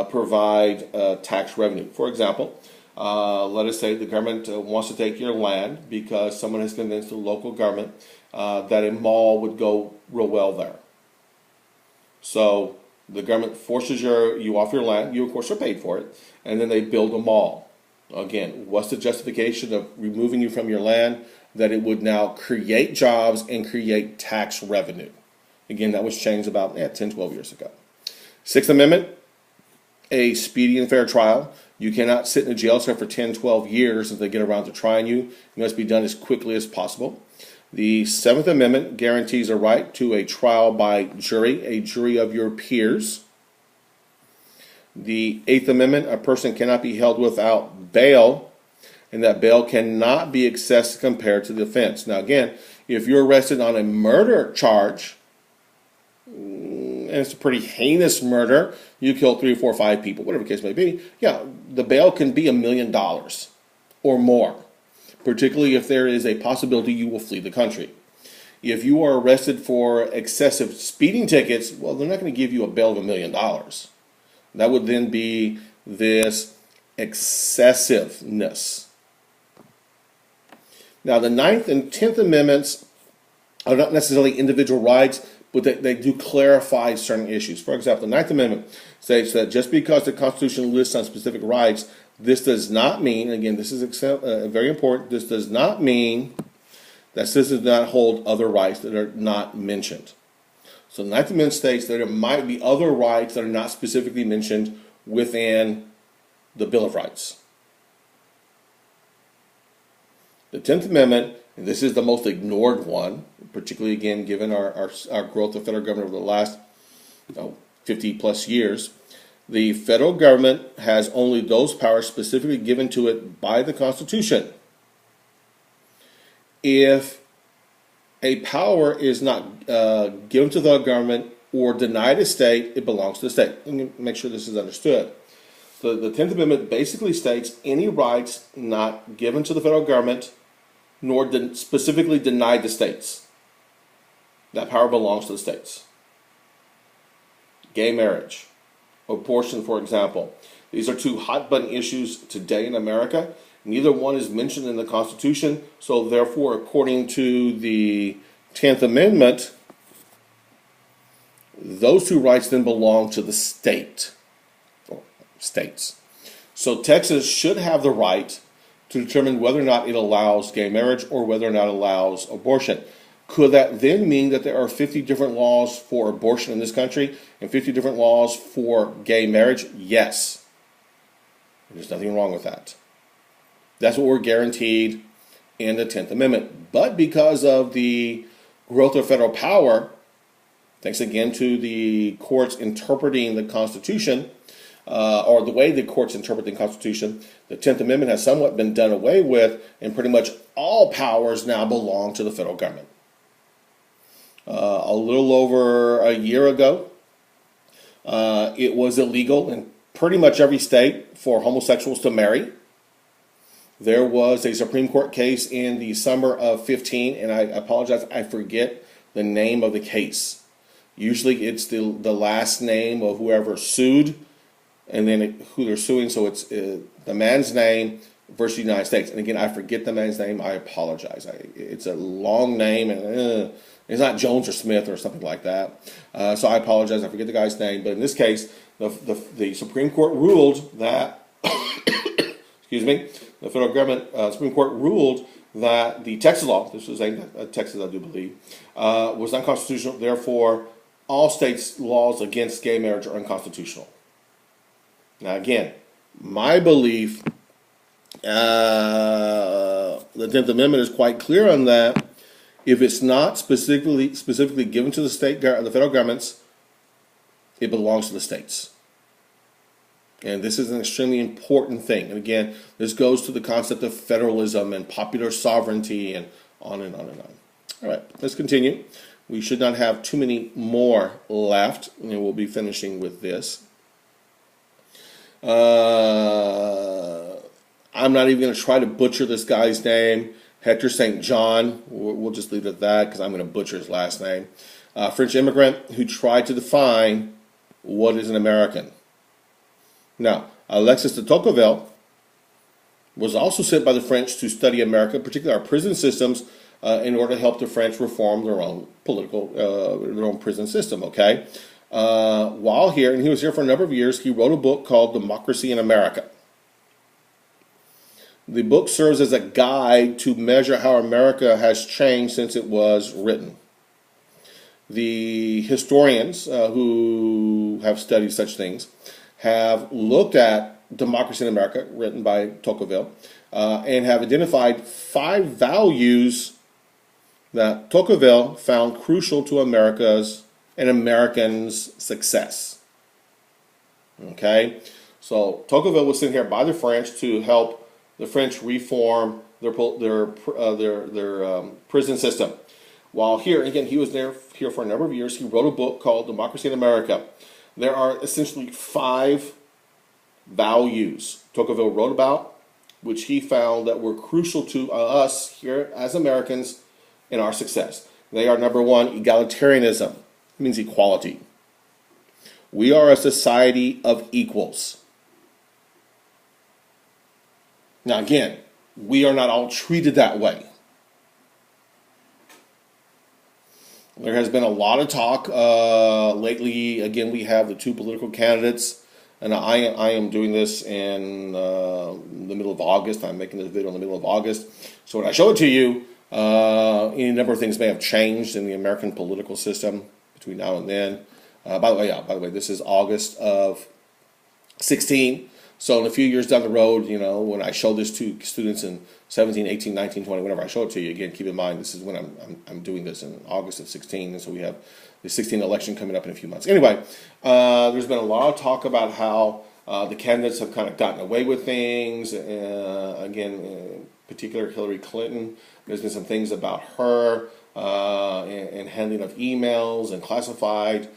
provide tax revenue. For example, let us say the government wants to take your land because someone has convinced the local government that a mall would go real well there. So the government forces you off your land. You, of course, are paid for it. And then they build a mall. Again, what's the justification of removing you from your land? That it would now create jobs and create tax revenue. Again, that was changed about 10, 12 years ago. Sixth Amendment, a speedy and fair trial. You cannot sit in a jail cell for 10, 12 years if they get around to trying you. It must be done as quickly as possible. The Seventh Amendment guarantees a right to a trial by jury, a jury of your peers. The Eighth Amendment, a person cannot be held without bail, and that bail cannot be excessive compared to the offense. Now again, if you're arrested on a murder charge, and it's a pretty heinous murder, you killed 3 or 4 or 5 people, whatever the case may be, yeah, the bail can be $1 million or more, particularly if there is a possibility you will flee the country. If you are arrested for excessive speeding tickets, well, they're not going to give you a bail of $1 million. That would then be this excessiveness. Now, the Ninth and 10th Amendments are not necessarily individual rights, but they do clarify certain issues. For example, the Ninth Amendment states that just because the Constitution lists on specific rights, this does not mean, again, this is very important, this does not mean that citizens do not hold other rights that are not mentioned. So the Ninth Amendment states that there might be other rights that are not specifically mentioned within the Bill of Rights. The 10th Amendment, and this is the most ignored one, particularly again given our growth of federal government over the last 50 plus years, the federal government has only those powers specifically given to it by the Constitution. If a power is not given to the government or denied to state, it belongs to the state. Let me make sure this is understood. So the 10th Amendment basically states any rights not given to the federal government nor specifically denied to states. That power belongs to the states. Gay marriage, abortion, for example. These are two hot-button issues today in America, Neither one is mentioned in the Constitution, so therefore, according to the 10th Amendment, those two rights then belong to the state, or states. So Texas should have the right to determine whether or not it allows gay marriage or whether or not it allows abortion. Could that then mean that there are 50 different laws for abortion in this country and 50 different laws for gay marriage? Yes. There's nothing wrong with that. That's what we're guaranteed in the 10th Amendment. But because of the growth of federal power, thanks again to the courts interpreting the Constitution, or the way the courts interpret the Constitution, the 10th Amendment has somewhat been done away with, and pretty much all powers now belong to the federal government. A little over a year ago, it was illegal in pretty much every state for homosexuals to marry. There was a Supreme Court case in the summer of 15, and I apologize, I forget the name of the case. Usually it's the last name of whoever sued, and then who they're suing, so it's the man's name versus the United States. And again, I forget the man's name, I apologize. It's a long name, and it's not Jones or Smith or something like that. So I apologize, I forget the guy's name. But in this case, the Supreme Court ruled that, excuse me, the federal government, Supreme Court ruled that the Texas law, this was aimed at Texas, I do believe, was unconstitutional. Therefore, all states' laws against gay marriage are unconstitutional. Now, again, my belief, the 10th Amendment is quite clear on that. If it's not specifically given to the federal governments, it belongs to the states. And this is an extremely important thing. And again, this goes to the concept of federalism and popular sovereignty and on and on and on. All right, let's continue. We should not have too many more left, and we'll be finishing with this. I'm not even going to try to butcher this guy's name. Hector St. John. We'll just leave it at that because I'm going to butcher his last name. French immigrant who tried to define what is an American. Now, Alexis de Tocqueville was also sent by the French to study America, particularly our prison systems, in order to help the French reform their own their own prison system, okay? While here, and he was here for a number of years, he wrote a book called Democracy in America. The book serves as a guide to measure how America has changed since it was written. The historians who have studied such things have looked at Democracy in America, written by Tocqueville, and have identified 5 values that Tocqueville found crucial to America's and Americans' success. Okay, so Tocqueville was sent here by the French to help the French reform their prison system. While here, again, he was here for a number of years. He wrote a book called Democracy in America. There are essentially 5 values Tocqueville wrote about, which he found that were crucial to us here as Americans in our success. They are, number 1, egalitarianism. It means equality. We are a society of equals. Now again, we are not all treated that way. There has been a lot of talk lately. Again, we have the 2 political candidates, and I am doing this in the middle of August. I'm making this video in the middle of August. So when I show it to you, any number of things may have changed in the American political system between now and then. By the way, this is August of 16. So in a few years down the road, you know, when I show this to students in 17, 18, 19, 20, whenever I show it to you, again, keep in mind, this is when I'm doing this in August of 16, and so we have the 16 election coming up in a few months. Anyway, there's been a lot of talk about how the candidates have kind of gotten away with things. Again, in particular, Hillary Clinton, there's been some things about her and handling of emails and classified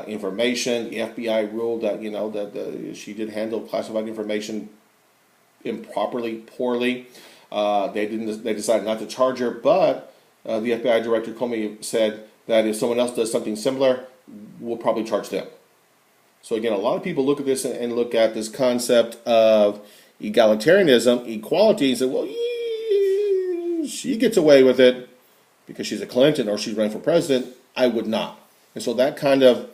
information. The FBI ruled that, you know, that she did handle classified information improperly, poorly. They decided not to charge her, but the FBI director Comey said that if someone else does something similar, we'll probably charge them. So again, a lot of people look at this and look at this concept of Egalitarianism, equality, and say, well, she gets away with it because she's a Clinton or she's running for president. I would not. And so that kind of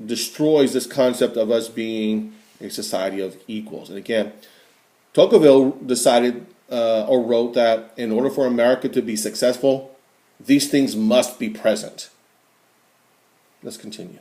destroys this concept of us being a society of equals. And again, Tocqueville decided or wrote that in order for America to be successful, these things must be present. Let's continue.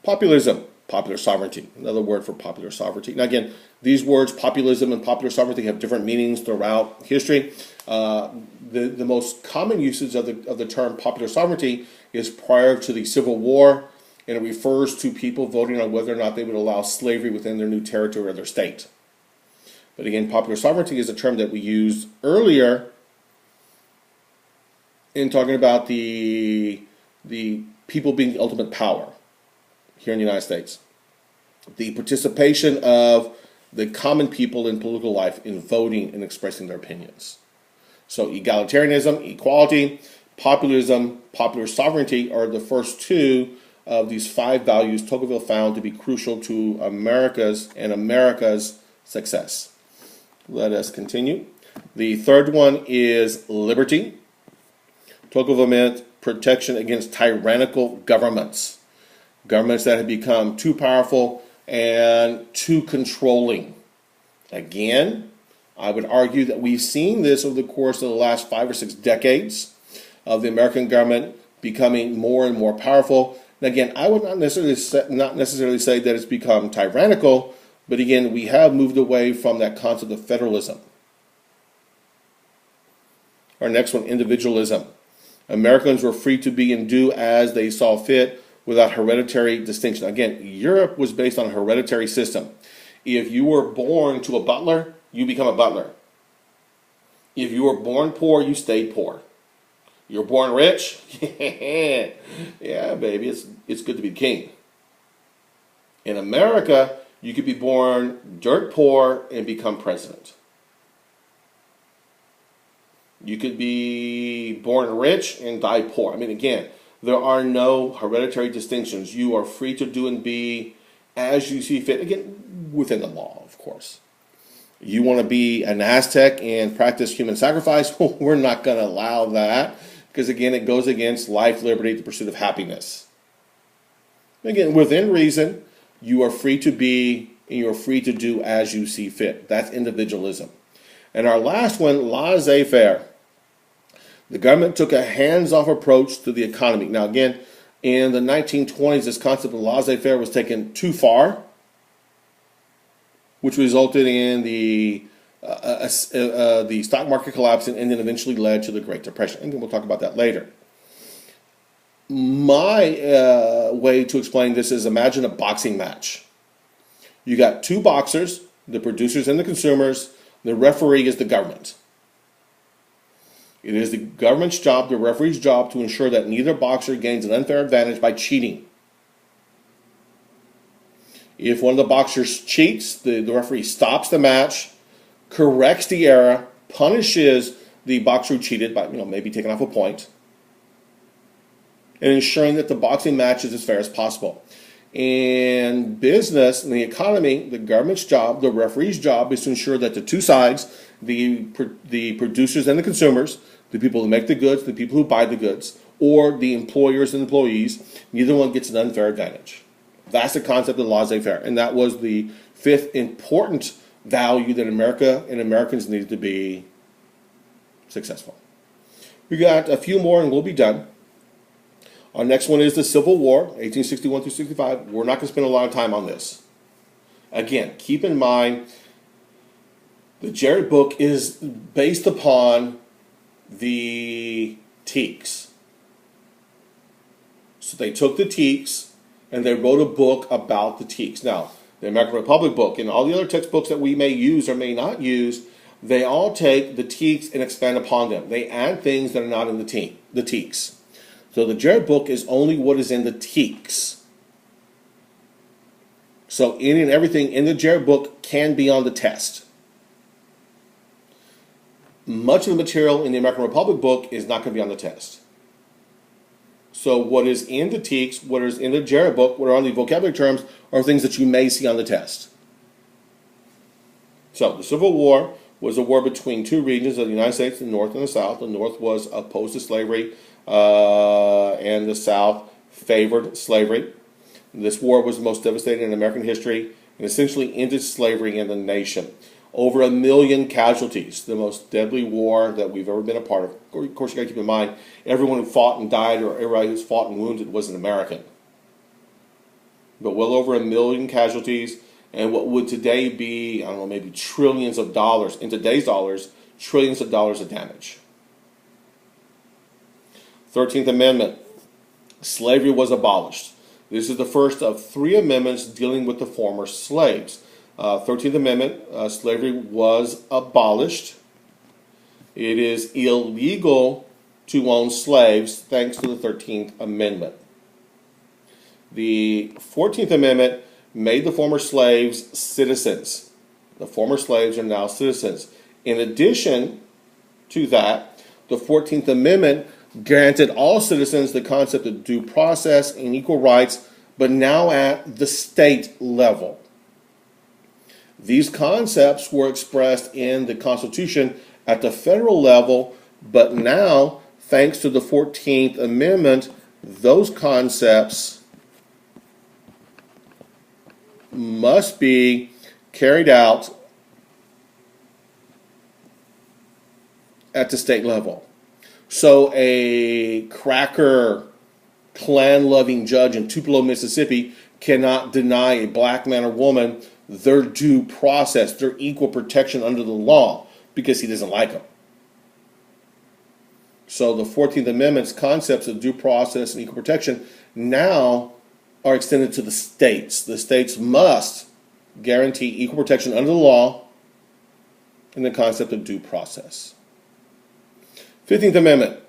Populism, popular sovereignty, another word for popular sovereignty. Now again, these words, populism and popular sovereignty, have different meanings throughout history. The most common usage of the term popular sovereignty is prior to the Civil War, and it refers to people voting on whether or not they would allow slavery within their new territory or their state. But again, popular sovereignty is a term that we used earlier in talking about the people being the ultimate power here in the United States. The participation of the common people in political life in voting and expressing their opinions. So egalitarianism, equality, populism, popular sovereignty are the first two of these five values Tocqueville found to be crucial to America's success. Let us continue. The third one is liberty. Tocqueville meant protection against tyrannical governments. Governments that have become too powerful and too controlling. Again, I would argue that we've seen this over the course of the last 5 or 6 decades of the American government becoming more and more powerful. And again, I would not necessarily say that it's become tyrannical, but again, we have moved away from that concept of federalism. Our next one, individualism. Americans were free to be and do as they saw fit without hereditary distinction. Again, Europe was based on a hereditary system. If you were born to a butler, you become a butler. If you were born poor, you stayed poor. You're born rich? Yeah, baby, it's good to be king. In America, you could be born dirt poor and become president. You could be born rich and die poor. I mean, again, there are no hereditary distinctions. You are free to do and be as you see fit. Again, within the law, of course. You want to be an Aztec and practice human sacrifice? We're not going to allow that because, again, it goes against life, liberty, the pursuit of happiness. Again, within reason, you are free to be and you are free to do as you see fit. That's individualism. And our last one, laissez-faire. The government took a hands-off approach to the economy. Now, again, in the 1920s, this concept of laissez-faire was taken too far, which resulted in the stock market collapsing and then eventually led to the Great Depression. And we'll talk about that later. My way to explain this is imagine a boxing match. You got two boxers, the producers and the consumers. The referee is the government. It is the government's job, the referee's job, to ensure that neither boxer gains an unfair advantage by cheating. If one of the boxers cheats, the referee stops the match, corrects the error, punishes the boxer who cheated by maybe taking off a point, and ensuring that the boxing match is as fair as possible. In business, in the economy, the government's job, the referee's job, is to ensure that the two sides, the producers and the consumers, the people who make the goods, the people who buy the goods, or the employers and employees, neither one gets an unfair advantage. That's the concept of laissez-faire, and that was the fifth important value that America and Americans needed to be successful. We got a few more and we'll be done. Our next one is the Civil War, 1861 through 65. We're not going to spend a lot of time on this. Again, keep in mind, the Jarrett book is based upon the Teaks. So they took the Teaks and they wrote a book about the Teaks. Now, the American Republic book and all the other textbooks that we may use or may not use, they all take the Teaks and expand upon them. They add things that are not in the Teaks. So the Jarrett book is only what is in the Teaks. So any and everything in the Jarrett book can be on the test. Much of the material in the American Republic book is not going to be on the test. So what is in the Teaks, what is in the Jarrett book, what are on the vocabulary terms, are things that you may see on the test. So the Civil War was a war between two regions of the United States, the North and the South. The North was opposed to slavery, and the South favored slavery. This war was the most devastating in American history and essentially ended slavery in the nation. Over 1 million casualties, the most deadly war that we've ever been a part of. Of course, you got to keep in mind, everyone who fought and died or everybody who's fought and wounded was an American. But well over 1 million casualties, and what would today be, I don't know, maybe trillions of dollars, in today's dollars, trillions of dollars of damage. 13th Amendment, slavery was abolished. This is the first of 3 amendments dealing with the former slaves. 13th Amendment, slavery was abolished. It is illegal to own slaves thanks to the 13th Amendment. The 14th Amendment made the former slaves citizens. The former slaves are now citizens. In addition to that, the 14th Amendment granted all citizens the concept of due process and equal rights, but now at the state level. These concepts were expressed in the Constitution at the federal level, but now, thanks to the 14th Amendment, those concepts must be carried out at the state level. So a cracker, Klan-loving judge in Tupelo, Mississippi cannot deny a black man or woman their due process, their equal protection under the law, because he doesn't like them. So the 14th Amendment's concepts of due process and equal protection now are extended to the states. The states must guarantee equal protection under the law and the concept of due process. 15th Amendment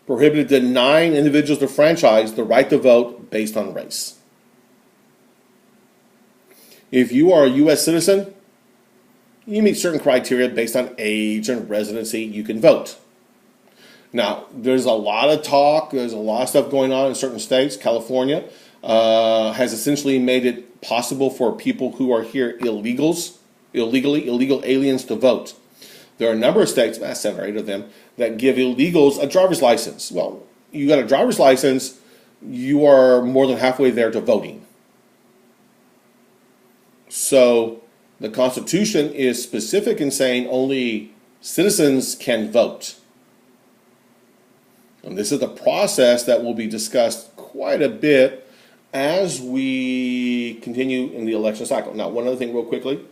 prohibited denying individuals the franchise the right to vote based on race. If you are a U.S. citizen, you meet certain criteria based on age and residency, you can vote. Now, there's a lot of talk, there's a lot of stuff going on in certain states. California has essentially made it possible for people who are here illegal aliens to vote. There are a number of states, 7 or 8 of them, that give illegals a driver's license. Well, you got a driver's license, you are more than halfway there to voting. So the Constitution is specific in saying only citizens can vote. And this is the process that will be discussed quite a bit as we continue in the election cycle. Now, one other thing real quickly.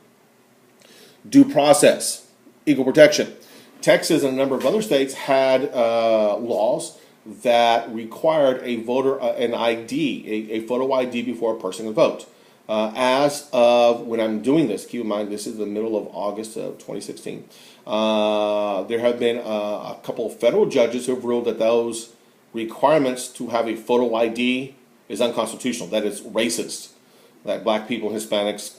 Due process, equal protection. Texas and a number of other states had laws that required a voter, an ID, a photo ID before a person can vote. As of when I'm doing this, keep in mind this is the middle of August of 2016, there have been a couple of federal judges who have ruled that those requirements to have a photo ID is unconstitutional, that it's racist, that black people and Hispanics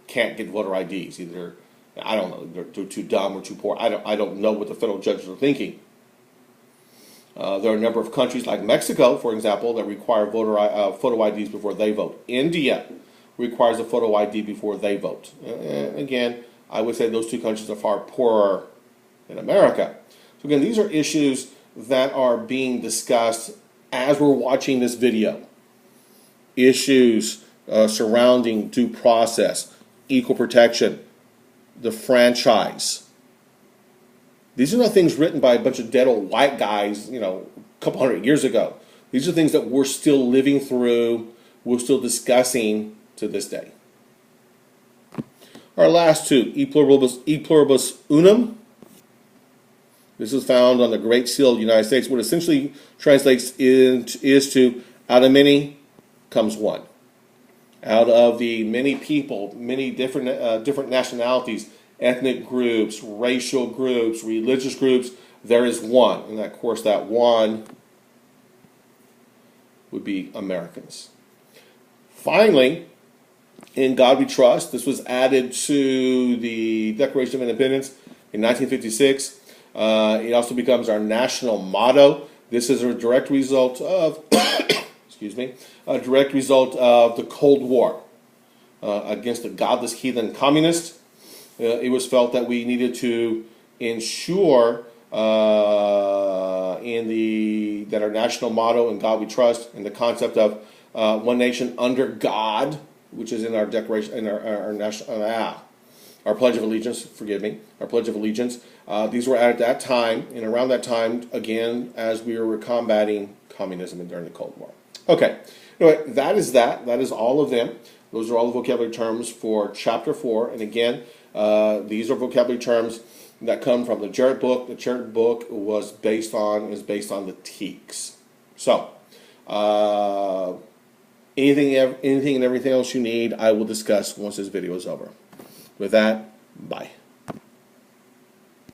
can't get voter IDs. Either, I don't know, they're too dumb or too poor. I don't know what the federal judges are thinking. There are a number of countries like Mexico, for example, that require photo IDs before they vote. India requires a photo ID before they vote. Again, I would say those two countries are far poorer than America. So again, these are issues that are being discussed as we're watching this video. Issues surrounding due process, equal protection, the franchise. These are not things written by a bunch of dead old white guys, a couple hundred years ago. These are things that we're still living through, we're still discussing to this day. Our last two, e pluribus unum. This is found on the Great Seal of the United States. What essentially translates is to, out of many comes one. Out of the many people, many different nationalities, ethnic groups, racial groups, religious groups, there is one. And of course that one would be Americans. Finally, in God we trust. This was added to the Declaration of Independence in 1956. It also becomes our national motto. This is a direct result of, a direct result of the Cold War. against the godless heathen communists. It was felt that we needed to ensure that our national motto, "In God We Trust," and the concept of one nation under God, which is in our declaration, in our national, our Pledge of Allegiance. Forgive me, our Pledge of Allegiance. These were added at that time, and around that time, again, as we were combating communism during the Cold War. Okay, anyway, that is that. That is all of them. Those are all the vocabulary terms for Chapter 4. And again, these are vocabulary terms that come from the Jarrett book. The Jarrett book is based on the TEACs. So, anything and everything else you need, I will discuss once this video is over. With that, bye.